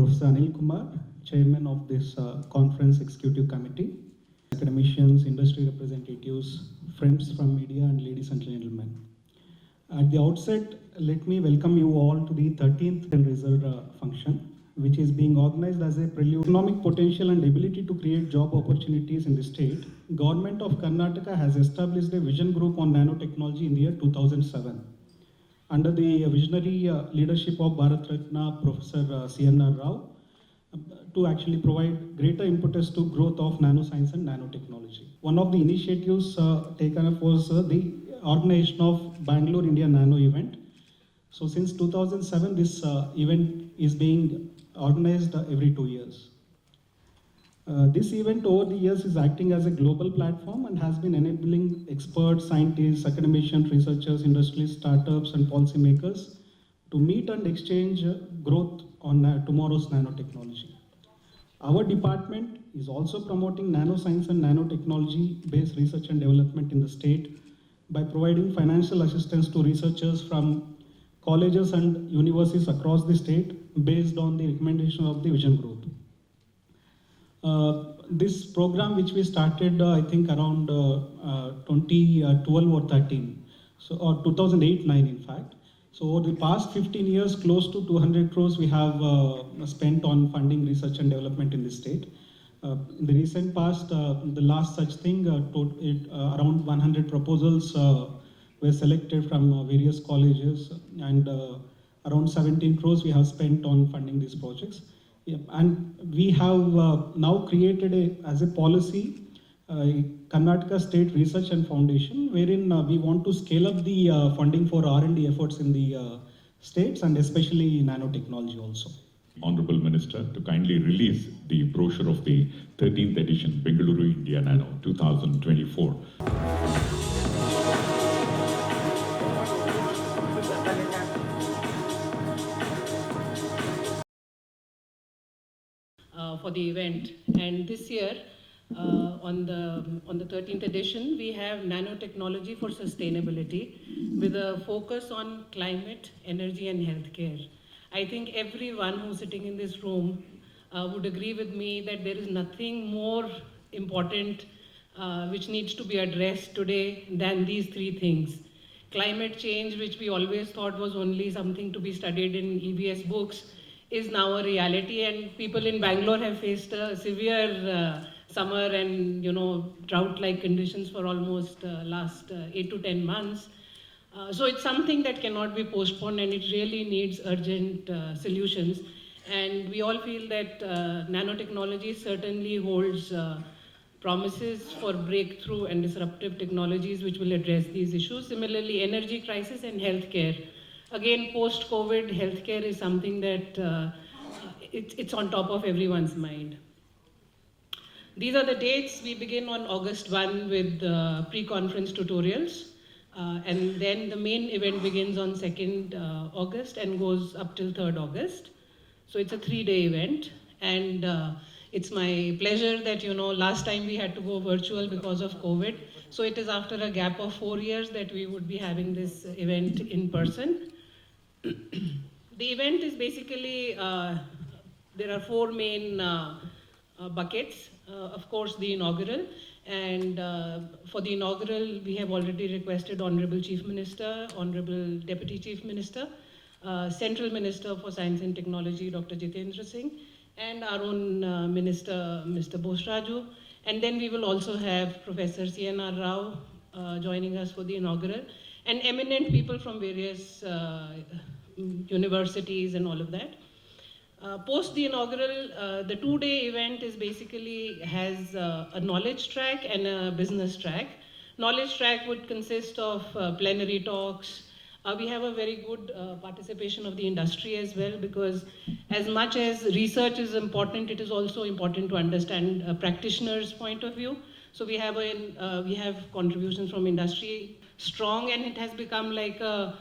Professor Anil Kumar, Chairman of this Conference Executive Committee, academicians, industry representatives, friends from media, and ladies and gentlemen. At the outset, let me welcome you all to the 13th result function, which is being organized as a prelude to economic potential and ability to create job opportunities in the state. Government of Karnataka has established a vision group on nanotechnology in the year 2007. Under the visionary leadership of Bharat Ratna Professor C.N.R. Rao, to actually provide greater impetus to growth of nanoscience and nanotechnology. One of the initiatives taken up was the organization of Bangalore India Nano event. So since 2007, this event is being organized every 2 years. This event over the years is acting as a global platform and has been enabling experts, scientists, academicians, researchers, industries, startups, and policymakers to meet and exchange growth on tomorrow's nanotechnology. Our department is also promoting nanoscience and nanotechnology-based research and development in the state by providing financial assistance to researchers from colleges and universities across the state based on the recommendation of the Vision Group. This program, which we started, I think around 2012 or 13, so or 2008-9 in fact. So over the past 15 years, close to 200 crores we have spent on funding research and development in the state. In the recent past, the last such thing, around 100 proposals were selected from various colleges, and around 17 crores we have spent on funding these projects. Yeah, and we have now created as a policy Karnataka State Research and Foundation, wherein we want to scale up the funding for R&D efforts in the states and especially nanotechnology also. Honorable Minister to kindly release the brochure of the 13th edition Bengaluru India Nano 2024. For the event, and this year on the 13th edition we have nanotechnology for sustainability with a focus on climate, energy and healthcare. I think everyone who's sitting in this room would agree with me that there is nothing more important which needs to be addressed today than these three things. Climate change, which we always thought was only something to be studied in EVS books, is now a reality, and people in Bangalore have faced a severe summer and drought-like conditions for almost last 8 to 10 months. So it's something that cannot be postponed, and it really needs urgent solutions. And we all feel that nanotechnology certainly holds promises for breakthrough and disruptive technologies which will address these issues. Similarly, energy crisis and healthcare. Again, post-COVID, healthcare is something that it's on top of everyone's mind. These are the dates. We begin on August 1 with pre-conference tutorials. And then the main event begins on 2nd August and goes up till 3rd August. So it's a 3-day event. And it's my pleasure that, last time we had to go virtual because of COVID. So it is after a gap of 4 years that we would be having this event in person. The event is basically, there are 4 main buckets. Of course, the inaugural. And for the inaugural, we have already requested Honorable Chief Minister, Honorable Deputy Chief Minister, Central Minister for Science and Technology, Dr. Jitendra Singh, and our own Minister, Mr. Bosraju. And then we will also have Professor C.N.R. Rao joining us for the inaugural, and eminent people from various universities and all of that. Post the inaugural, the 2-day event is basically has a knowledge track and a business track. Knowledge track would consist of plenary talks. We have a very good participation of the industry as well, because as much as research is important, it is also important to understand a practitioner's point of view. So we have contributions from industry strong, and it has become like a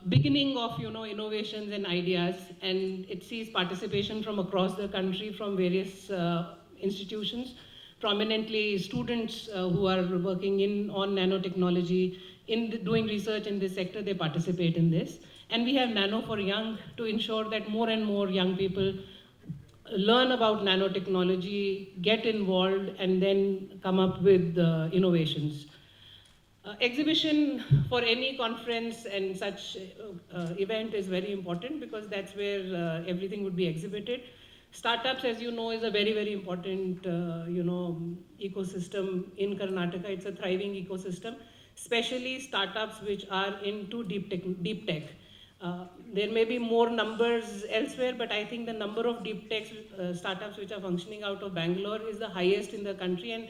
beginning of innovations and ideas, and it sees participation from across the country from various institutions, prominently students who are working on nanotechnology, doing research in this sector. They participate in this. And we have Nano for Young to ensure that more and more young people learn about nanotechnology, get involved, and then come up with innovations. Exhibition for any conference and such event is very important because that's where everything would be exhibited. Startups, as you know, is a very, very important, ecosystem in Karnataka. It's a thriving ecosystem, especially startups which are into deep tech. There may be more numbers elsewhere, but I think the number of deep tech startups which are functioning out of Bangalore is the highest in the country, and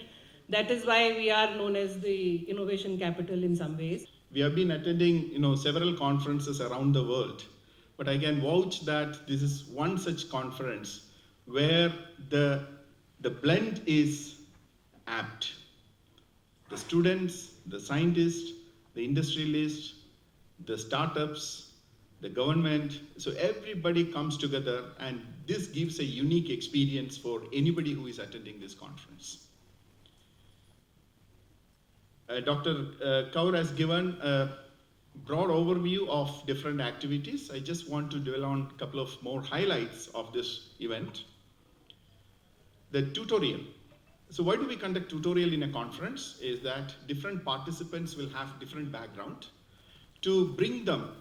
that is why we are known as the innovation capital in some ways. We have been attending, several conferences around the world, but I can vouch that this is one such conference where the blend is apt. The students, the scientists, the industrialists, the startups, the government, so everybody comes together, and this gives a unique experience for anybody who is attending this conference. Dr. Kaur has given a broad overview of different activities. I just want to dwell on a couple of more highlights of this event. The tutorial. So why do we conduct tutorial in a conference? Is that different participants will have different background to bring them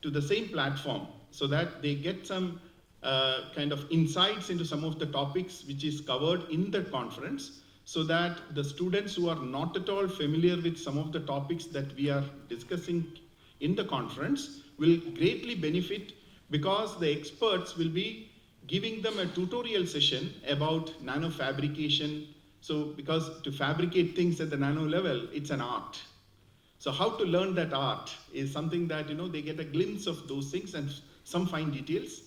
to the same platform so that they get some kind of insights into some of the topics which is covered in the conference, so that the students who are not at all familiar with some of the topics that we are discussing in the conference will greatly benefit, because the experts will be giving them a tutorial session about nanofabrication. So because to fabricate things at the nano level, it's an art. So how to learn that art is something that, they get a glimpse of those things and some fine details.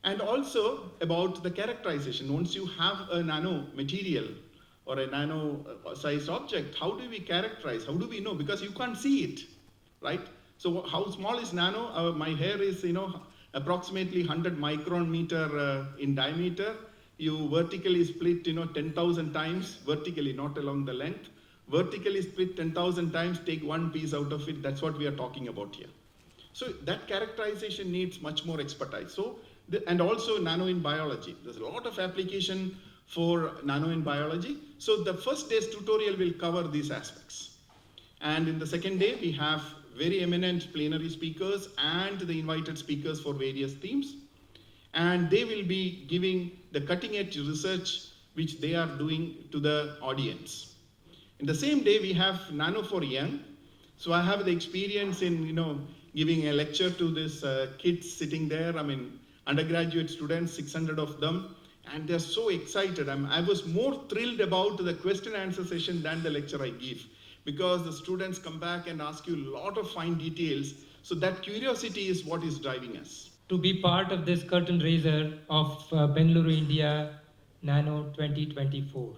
And also about the characterization. Once you have a nano material or a nano-sized object, how do we characterize? How do we know? Because you can't see it, right? So how small is nano? My hair is, approximately 100 micron meter in diameter. You vertically split, 10,000 times, vertically, not along the length. Vertically split 10,000 times, take one piece out of it. That's what we are talking about here. So that characterization needs much more expertise. So, and also nano in biology. There's a lot of application for nano in biology. So the first day's tutorial will cover these aspects. And in the second day, we have very eminent plenary speakers and the invited speakers for various themes. And they will be giving the cutting edge research which they are doing to the audience. In the same day, we have Nano for Young. So I have the experience in, giving a lecture to this kids sitting there. Undergraduate students, 600 of them. And they're so excited. I was more thrilled about the question and answer session than the lecture I give, because the students come back and ask you a lot of fine details. So that curiosity is what is driving us. To be part of this curtain raiser of Bengaluru, India Nano 2024.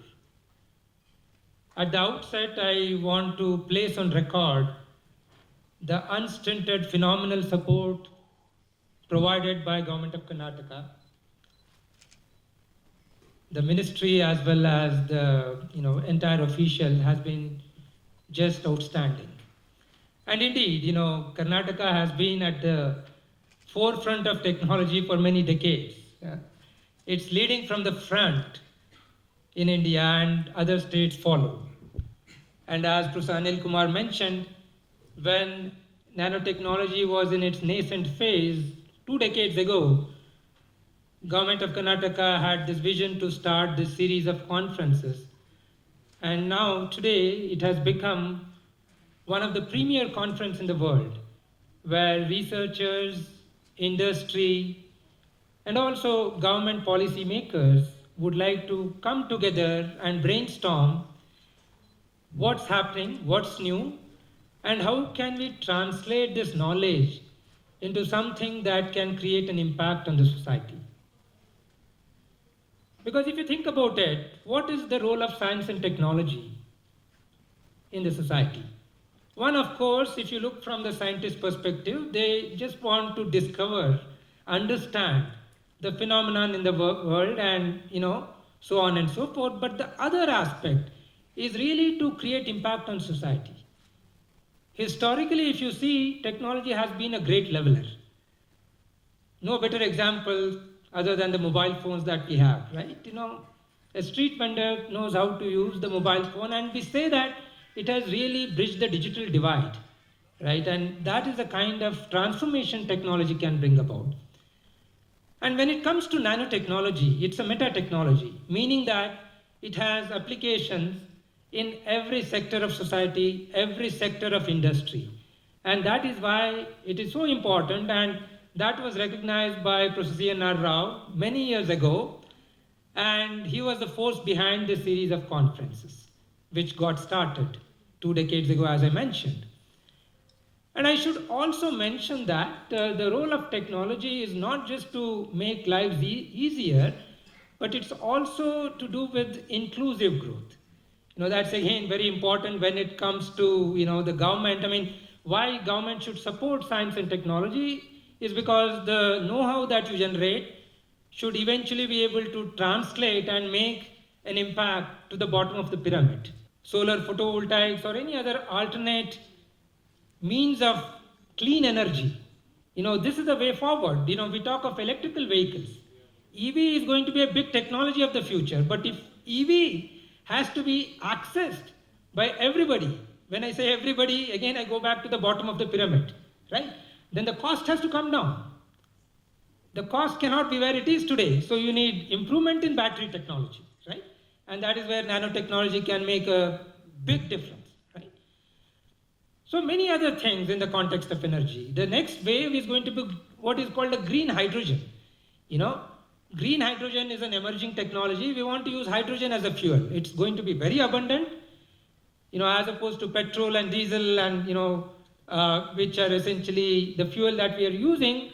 At the outset, I want to place on record the unstinted phenomenal support provided by Government of Karnataka. The ministry as well as the entire official has been just outstanding. And indeed, Karnataka has been at the forefront of technology for many decades. It's leading from the front in India, and other states follow. And as Professor Anil Kumar mentioned, when nanotechnology was in its nascent phase 2 decades ago, Government of Karnataka had this vision to start this series of conferences. And now, today, it has become one of the premier conferences in the world, where researchers, industry, and also government policy makers would like to come together and brainstorm what's happening, what's new, and how can we translate this knowledge into something that can create an impact on the society. Because if you think about it, what is the role of science and technology in the society? One, of course, if you look from the scientist perspective, they just want to discover, understand the phenomenon in the world and, so on and so forth. But the other aspect is really to create impact on society. Historically, if you see, technology has been a great leveler. No better example other than the mobile phones that we have, right? A street vendor knows how to use the mobile phone, and we say that it has really bridged the digital divide, right? And that is the kind of transformation technology can bring about. And when it comes to nanotechnology, it's a meta technology, meaning that it has applications in every sector of society, every sector of industry. And that is why it is so important, and that was recognized by Professor C.N.R. Rao many years ago, and he was the force behind this series of conferences, which got started 2 decades ago, as I mentioned. And I should also mention that the role of technology is not just to make lives easier, but it's also to do with inclusive growth. That's again very important when it comes to, the government. I mean, why government should support science and technology is because the know-how that you generate should eventually be able to translate and make an impact to the bottom of the pyramid. Solar photovoltaics or any other alternate means of clean energy. This is the way forward. We talk of electrical vehicles. EV is going to be a big technology of the future, but if EV has to be accessed by everybody, when I say everybody, again I go back to the bottom of the pyramid, right? Then the cost has to come down. The cost cannot be where it is today, so you need improvement in battery technology, right? And that is where nanotechnology can make a big difference, right? So many other things in the context of energy. The next wave is going to be what is called a green hydrogen. Green hydrogen is an emerging technology. We want to use hydrogen as a fuel. It's going to be very abundant, as opposed to petrol and diesel and, which are essentially the fuel that we are using.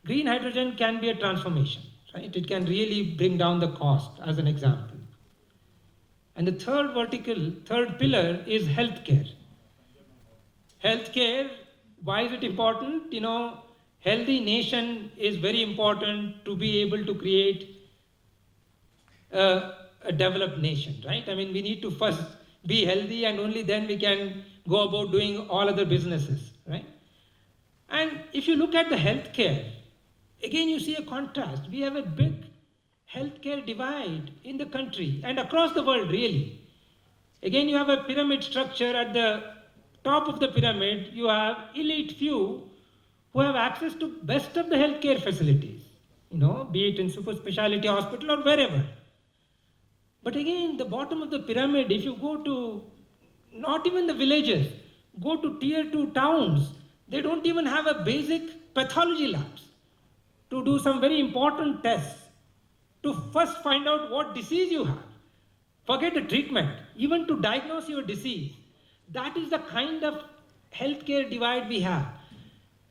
Green hydrogen can be a transformation, right? It can really bring down the cost, as an example. And the third pillar is healthcare. Healthcare, why is it important? Healthy nation is very important to be able to create a developed nation, right? I mean, we need to first be healthy, and only then we can go about doing all other businesses, right? And if you look at the healthcare, again you see a contrast. We have a big healthcare divide in the country and across the world, really. Again, you have a pyramid structure. At the top of the pyramid, you have elite few who have access to best of the healthcare facilities, be it in super specialty hospital or wherever. But again, the bottom of the pyramid, if you go to not even the villages, go to tier 2 towns, they don't even have a basic pathology labs to do some very important tests, to first find out what disease you have. Forget the treatment, even to diagnose your disease. That is the kind of healthcare divide we have.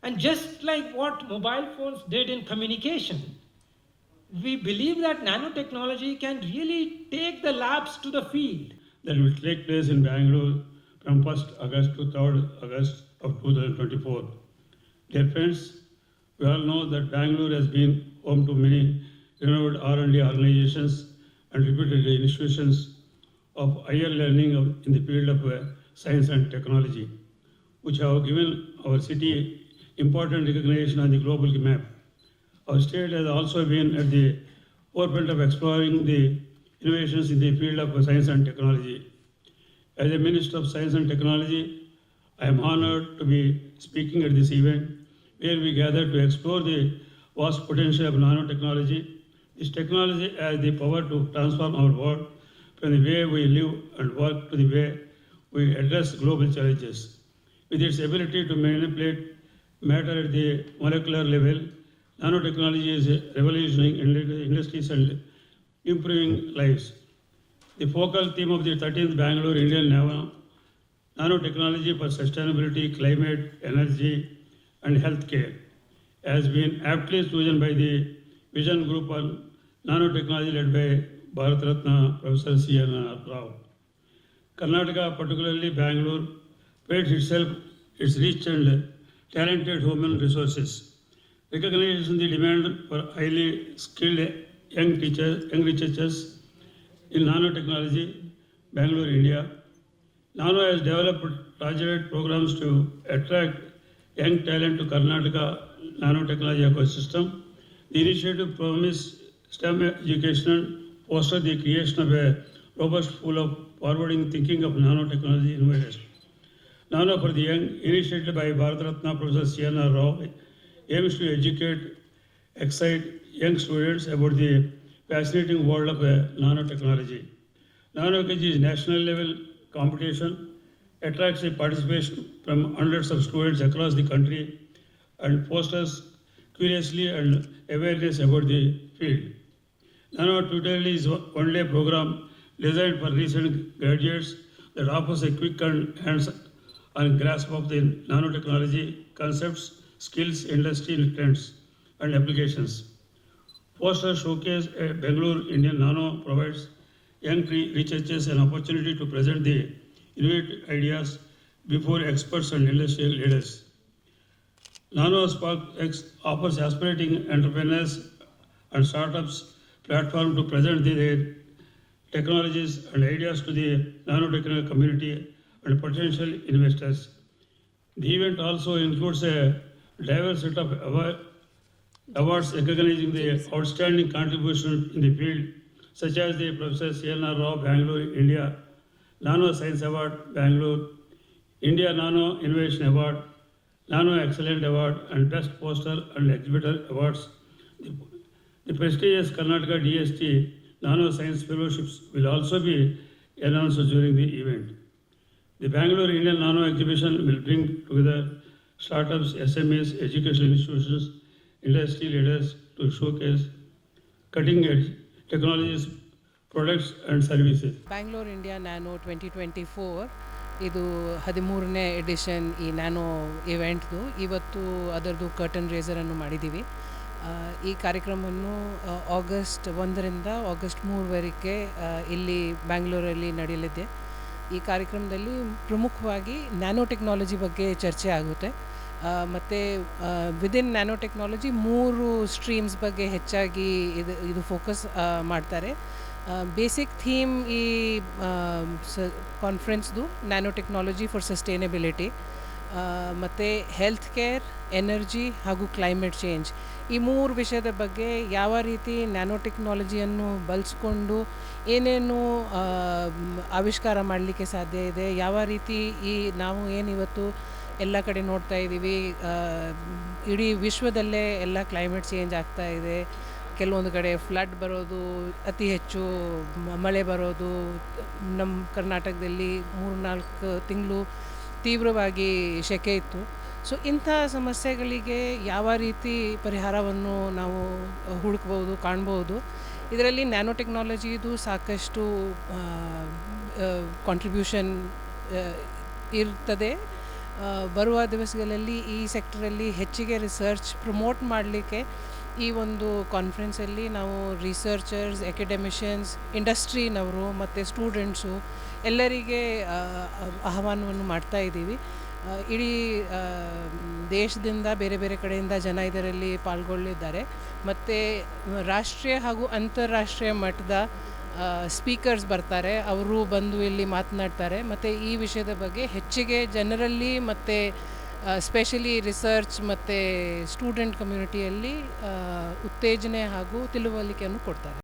And just like what mobile phones did in communication, we believe that nanotechnology can really take the labs to the field. That will take place in Bangalore from 1st August to 3rd August of 2024. Dear friends, we all know that Bangalore has been home to many renowned R&D organizations and reputed institutions of higher learning in the field of science and technology, which have given our city important recognition on the global map. Our state has also been at the forefront of exploring the innovations in the field of science and technology. As a Minister of Science and Technology, I am honored to be speaking at this event where we gather to explore the vast potential of nanotechnology. This technology has the power to transform our world from the way we live and work to the way we address global challenges. With its ability to manipulate matter at the molecular level, nanotechnology is revolutionizing industries and improving lives. The focal theme of the 13th Bangalore Indian Nanotechnology for Sustainability, Climate, Energy and Healthcare has been aptly chosen by the Vision Group on Nanotechnology led by Bharat Ratna Professor C.N.R. Rao. Karnataka, particularly Bangalore, prides itself its rich and talented human resources. Recognizing the demand for highly skilled young researchers in nanotechnology, Bangalore, India, Nano has developed targeted programs to attract young talent to Karnataka nanotechnology ecosystem. The initiative promised STEM education, foster the creation of a robust pool of forwarding thinking of nanotechnology innovators. Nano for the Young, initiated by Bharat Ratna Professor C.N.R. Rao, aims to educate, excite young students about the fascinating world of nanotechnology. NanoKG is national level competition, attracts a participation from hundreds of students across the country and fosters curiosity and awareness about the field. Nano Tutorial is a one-day program designed for recent graduates that offers a quick and hands-on grasp of the nanotechnology concepts, skills, industry trends, and applications. Foster Showcase at Bangalore Indian Nano provides young researchers an opportunity to present the innovative ideas before experts and industrial leaders. Nano Spark X offers aspirating entrepreneurs and startups platform to present their technologies and ideas to the nanotechnical community and potential investors. The event also includes a diverse set of awards recognizing the outstanding contribution in the field, such as the Professor C.N.R. Rao, Bangalore, India, Nano Science Award, Bangalore, India Nano Innovation Award, Nano Excellent Award, and Best Poster and Exhibitor Awards. The prestigious Karnataka DST Nano Science Fellowships will also be announced during the event. The Bangalore Indian Nano Exhibition will bring together startups, SMEs, educational institutions, industry leaders to showcase cutting-edge technologies, products and services. Bangalore India nano 2024 ಇದು 13ನೇ edition ಈ nano ಇವೆಂಟ್ದು. ಇವತ್ತು ಅದರದ್ದು curtain ರೇಸರನ್ನು ಮಾಡಿದ್ದೀವಿ. ಈ ಕಾರ್ಯಕ್ರಮವನ್ನು August 1ರಿಂದ August 3ವರೆಗೆ ಇಲ್ಲಿ ಬ್ಯಾಂಗ್ಳೂರಲ್ಲಿ ನಡೆಯಲಿದೆ. ಈ ಕಾರ್ಯಕ್ರಮದಲ್ಲಿ ಪ್ರಮುಖವಾಗಿ ನ್ಯಾನೋ ಟೆಕ್ನಾಲಜಿ ಬಗ್ಗೆ ಚರ್ಚೆ ಆಗುತ್ತೆ. ಮತ್ತು ವಿದಿನ್ ನ್ಯಾನೋ ಟೆಕ್ನಾಲಜಿ 3 ಸ್ಟ್ರೀಮ್ಸ್ ಬಗ್ಗೆ ಹೆಚ್ಚಾಗಿ ಇದು ಫೋಕಸ್ ಮಾಡ್ತಾರೆ. ಬೇಸಿಕ್ ಥೀಮ್ ಈ ಕಾನ್ಫರೆನ್ಸ್ದು ನ್ಯಾನೋ ಟೆಕ್ನಾಲಜಿ ಫಾರ್ ಸಸ್ಟೈನಬಿಲಿಟಿ, ಮತ್ತು ಹೆಲ್ತ್ ಕೇರ್, ಎನರ್ಜಿ ಹಾಗೂ ಕ್ಲೈಮೇಟ್ ಚೇಂಜ್. ಈ 3 ವಿಷಯದ ಬಗ್ಗೆ ಯಾವ ರೀತಿ ನ್ಯಾನೋ ಟೆಕ್ನಾಲಜಿಯನ್ನು ಬಳಸ್ಕೊಂಡು ಏನೇನು ಆವಿಷ್ಕಾರ ಮಾಡಲಿಕ್ಕೆ ಸಾಧ್ಯ ಇದೆ, ಯಾವ ರೀತಿ ನಾವು ಏನಿವತ್ತು ಎಲ್ಲ ಕಡೆ ನೋಡ್ತಾ ಇದ್ದೀವಿ, ಇಡೀ ವಿಶ್ವದಲ್ಲೇ ಎಲ್ಲ ಕ್ಲೈಮೇಟ್ ಚೇಂಜ್ ಆಗ್ತಾ ಇದೆ. ಕೆಲವೊಂದು ಕಡೆ ಫ್ಲಡ್ ಬರೋದು, ಅತಿ ಹೆಚ್ಚು ಮಳೆ ಬರೋದು, ನಮ್ಮ ಕರ್ನಾಟಕದಲ್ಲಿ 3-4 ತಿಂಗಳು ತೀವ್ರವಾಗಿ ಸೆಕೆ ಇತ್ತು. ಸೊ ಇಂಥ ಸಮಸ್ಯೆಗಳಿಗೆ ಯಾವ ರೀತಿ ಪರಿಹಾರವನ್ನು ನಾವು ಹುಡುಕ್ಬೋದು, ಕಾಣ್ಬೋದು. ಇದರಲ್ಲಿ ನ್ಯಾನೋ ಟೆಕ್ನಾಲಜಿದು ಸಾಕಷ್ಟು ಕಾಂಟ್ರಿಬ್ಯೂಷನ್ ಇರ್ತದೆ. ಬರುವ ದಿವಸಗಳಲ್ಲಿ ಈ ಸೆಕ್ಟರಲ್ಲಿ ಹೆಚ್ಚಿಗೆ ರಿಸರ್ಚ್ ಪ್ರಮೋಟ್ ಮಾಡಲಿಕ್ಕೆ ಈ ಒಂದು ಕಾನ್ಫರೆನ್ಸಲ್ಲಿ ನಾವು ರಿಸರ್ಚರ್ಸ್, ಅಕಾಡೆಮಿಷಿಯನ್ಸ್, ಇಂಡಸ್ಟ್ರಿನವರು ಮತ್ತು ಸ್ಟೂಡೆಂಟ್ಸು ಎಲ್ಲರಿಗೆ ಆಹ್ವಾನವನ್ನು ಮಾಡ್ತಾ ಇದ್ದೀವಿ. ಇಡೀ ದೇಶದಿಂದ ಬೇರೆ ಬೇರೆ ಕಡೆಯಿಂದ ಜನ ಇದರಲ್ಲಿ ಪಾಲ್ಗೊಳ್ಳಿದ್ದಾರೆ. ಮತ್ತು ರಾಷ್ಟ್ರೀಯ ಹಾಗೂ ಅಂತಾರಾಷ್ಟ್ರೀಯ ಮಟ್ಟದ ಸ್ಪೀಕರ್ಸ್ ಬರ್ತಾರೆ, ಅವರು ಬಂದು ಇಲ್ಲಿ ಮಾತನಾಡ್ತಾರೆ. ಮತ್ತು ಈ ವಿಷಯದ ಬಗ್ಗೆ ಹೆಚ್ಚಿಗೆ ಜನರಲ್ಲಿ ಮತ್ತು ಸ್ಪೆಷಲಿ ರಿಸರ್ಚ್ ಮತ್ತು ಸ್ಟೂಡೆಂಟ್ ಕಮ್ಯುನಿಟಿಯಲ್ಲಿ ಉತ್ತೇಜನೆ ಹಾಗೂ ತಿಳುವಳಿಕೆಯನ್ನು ಕೊಡ್ತಾರೆ.